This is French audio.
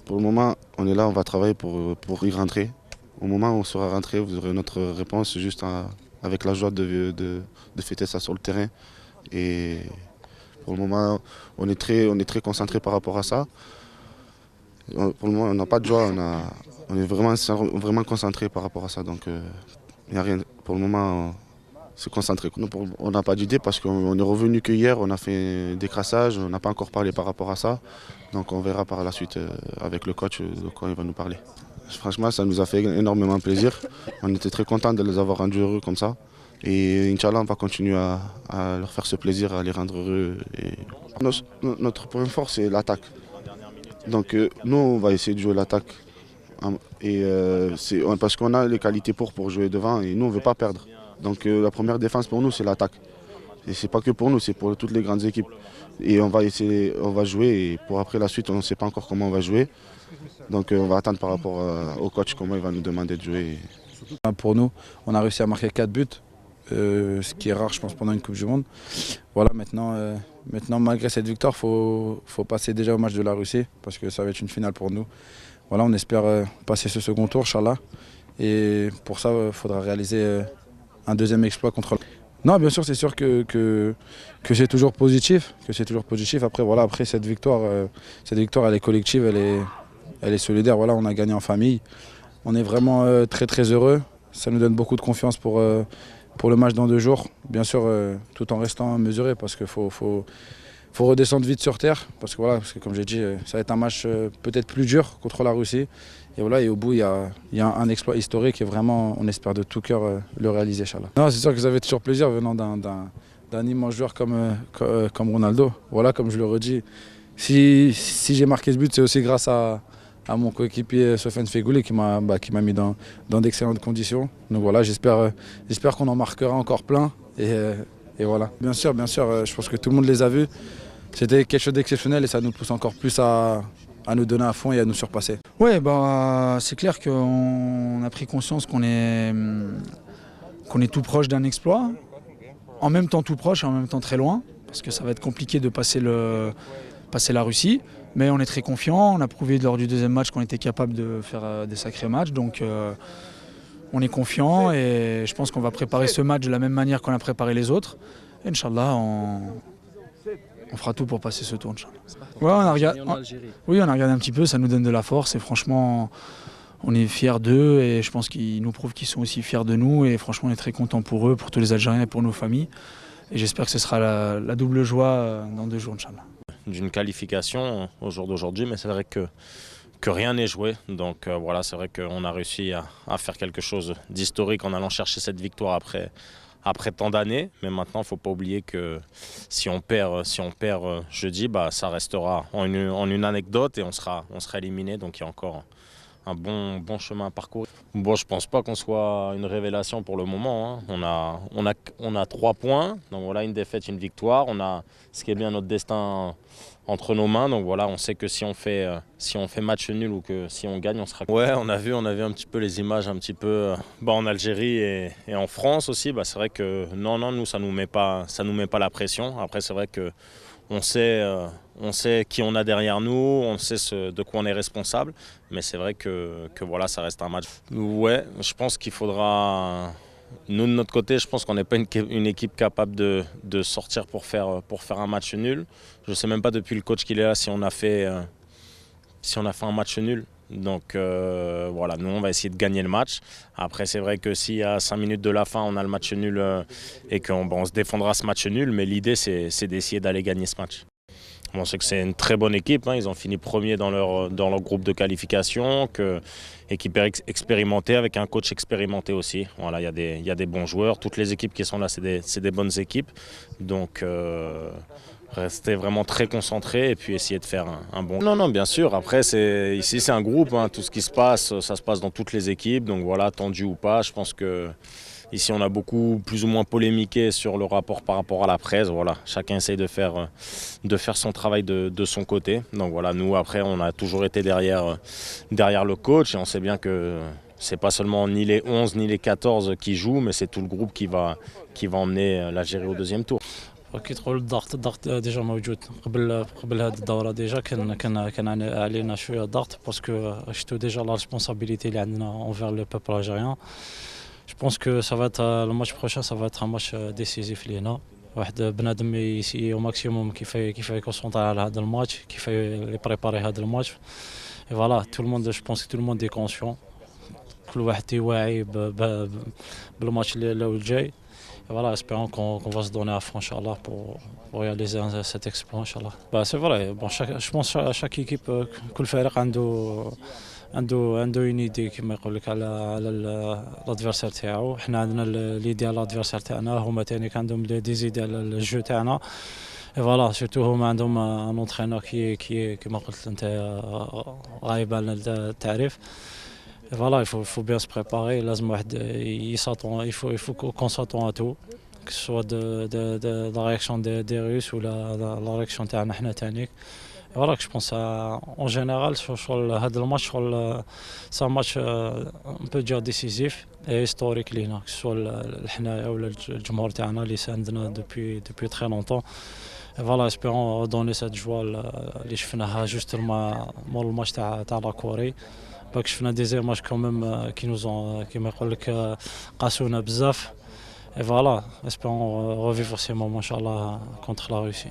Pour le moment, on est là, on va travailler pour y rentrer. Au moment où on sera rentré, vous aurez notre réponse juste avec la joie de fêter ça sur le terrain. Et pour le moment, on est très concentré par rapport à ça. Pour le moment, on n'a pas de joie, on est vraiment concentré par rapport à ça. Donc, il n'y a rien. Pour le moment, se concentrer. On n'a pas d'idée parce qu'on est revenu que hier, on a fait des crassages, on n'a pas encore parlé par rapport à ça. Donc on verra par la suite avec le coach de quoi il va nous parler. Franchement, ça nous a fait énormément plaisir. On était très contents de les avoir rendus heureux comme ça. Et Inch'Allah, on va continuer à leur faire ce plaisir, à les rendre heureux. Notre point fort, c'est l'attaque. Donc nous, on va essayer de jouer l'attaque. Parce qu'on a les qualités pour jouer devant et nous, on ne veut pas perdre. Donc la première défense pour nous, c'est l'attaque. Et c'est pas que pour nous, c'est pour toutes les grandes équipes. Et on va jouer et pour après la suite, on ne sait pas encore comment on va jouer. Donc on va attendre par rapport au coach comment il va nous demander de jouer. Pour nous, on a réussi à marquer 4 buts, ce qui est rare je pense pendant une Coupe du Monde. Voilà, maintenant malgré cette victoire, faut passer déjà au match de la Russie parce que ça va être une finale pour nous. Voilà, on espère passer ce second tour, Inch'Allah. Et pour ça, il faudra réaliser un deuxième exploit contre. Non, bien sûr, c'est sûr que c'est toujours positif, Après, voilà, après cette victoire, elle est collective, elle est solidaire. Voilà, on a gagné en famille. On est vraiment très très heureux. Ça nous donne beaucoup de confiance pour le match dans 2 jours. Bien sûr, tout en restant mesuré parce qu'il faut redescendre vite sur terre. Parce que comme j'ai dit, ça va être un match peut-être plus dur contre la Russie. Et voilà, et au bout, il y a un exploit historique et vraiment, on espère de tout cœur le réaliser, Inch'Allah. Non, c'est sûr que ça fait toujours plaisir venant d'un immense joueur comme Ronaldo. Voilà, comme je le redis, si j'ai marqué ce but, c'est aussi grâce à mon coéquipier Sofiane Feghouli qui m'a mis dans d'excellentes conditions. Donc voilà, j'espère qu'on en marquera encore plein. Et voilà. Bien sûr, je pense que tout le monde les a vus. C'était quelque chose d'exceptionnel et ça nous pousse encore plus à nous donner à fond et à nous surpasser. Ouais, c'est clair qu'on a pris conscience qu'on est tout proche d'un exploit. En même temps tout proche et en même temps très loin. Parce que ça va être compliqué de passer la Russie. Mais on est très confiant. On a prouvé lors du deuxième match qu'on était capable de faire des sacrés matchs. Donc on est confiant et je pense qu'on va préparer ce match de la même manière qu'on a préparé les autres. Et Inch'Allah, on fera tout pour passer ce tour, Inch'Allah. Ouais, on a regardé un petit peu, ça nous donne de la force et franchement, on est fiers d'eux et je pense qu'ils nous prouvent qu'ils sont aussi fiers de nous et franchement, on est très contents pour eux, pour tous les Algériens et pour nos familles. Et j'espère que ce sera la double joie dans 2 jours, Inch'Allah. D'une qualification au jour d'aujourd'hui, mais c'est vrai que rien n'est joué. Donc voilà, c'est vrai qu'on a réussi à faire quelque chose d'historique en allant chercher cette victoire après tant d'années, mais maintenant il ne faut pas oublier que si on perd jeudi, ça restera en une anecdote et on sera éliminé, donc il y a encore un bon chemin à parcourir. Bon, je pense pas qu'on soit une révélation pour le moment, hein. On a 3 points, donc voilà, une défaite, une victoire. On a ce qui est bien notre destin entre nos mains, donc voilà, on sait que si on fait match nul ou que si on gagne, on sera. Ouais, on a vu un petit peu les images un petit peu en Algérie et en France aussi. C'est vrai que non, nous ça nous met pas la pression. Après c'est vrai que on sait qui on a derrière nous, on sait de quoi on est responsable, mais c'est vrai que voilà, ça reste un match. Ouais, je pense qu'il faudra. Nous, de notre côté, je pense qu'on n'est pas une équipe capable de sortir pour faire un match nul. Je ne sais même pas depuis le coach qu'il est là si on a fait un match nul. Donc voilà, nous on va essayer de gagner le match. Après c'est vrai que si à 5 minutes de la fin on a le match nul et qu'on se défendra ce match nul, mais l'idée c'est d'essayer d'aller gagner ce match. On sait que c'est une très bonne équipe, hein. Ils ont fini premier dans leur groupe de qualification, équipe expérimentée avec un coach expérimenté aussi. Voilà, il y a des bons joueurs, toutes les équipes qui sont là c'est des bonnes équipes. Donc rester vraiment très concentré et puis essayer de faire un bon. Non, bien sûr. Après, ici, c'est un groupe. Hein. Tout ce qui se passe, ça se passe dans toutes les équipes. Donc voilà, tendu ou pas, je pense que ici, on a beaucoup plus ou moins polémiqué sur le rapport par rapport à la presse. Voilà, chacun essaye de faire son travail de son côté. Donc voilà, nous, après, on a toujours été derrière le coach et on sait bien que c'est pas seulement ni les 11 ni les 14 qui jouent, mais c'est tout le groupe qui va emmener l'Algérie au deuxième tour. كيدخل الضغط ديجا موجود قبل هذه الدوره ديجا كان علينا شويه ضغط باسكو شفتو ديجا لا ريسبونسابيلتي اللي عندنا اونفير لو بوبل الجيريان. جو بونس كو سا فا لو ماتش بروشان سا فا ماتش ديسيزيف لينا. واحد بنادم يسيي او ماكسيموم كيف يكونسونطري على هذا الماتش كيف يبريباري هذا الماتش. اي فوالا تو الموند جو بونس تو الموند دي كونسيون كل واحد واعي بالماتش اللي الجاي. Voilà, espérons qu'on va se donner à fond, Inch'Allah, pour réaliser cet exploit, Inch'Allah. Bah, c'est vrai, bon, je pense que chaque équipe, كل فريق عنده une idée كما يقول لك على الادفيرسير تاعو. حنا عندنا ليدي على الادفيرسير تاعنا، هما ثاني عندهم دي زيدي على الجو تاعنا. اي فوالا سورتو هما عندهم ان اونترينور كي كما قلت انت غايب على التعريف. Voilà, il faut bien se préparer. Il faut qu'on s'attend à tout, que ce soit de la réaction des Russes ou la réaction de nous. Voilà, que je pense en général sur le match, c'est un match un peu dire décisif et historique لينا, que ce soit الحنايا ولا الجمهور تاعنا اللي ساندنا depuis très longtemps. Et voilà, espérons donner cette joie اللي شفناها justement مور الماتش تاع لا كوري. باك شفنا دي زيماج كوميم كي نوزون كيما يقول لك قاسونا بزاف. اي فوالا اسبيرون ريفيفور سي مومون ان شاء الله كونتر لا روسي.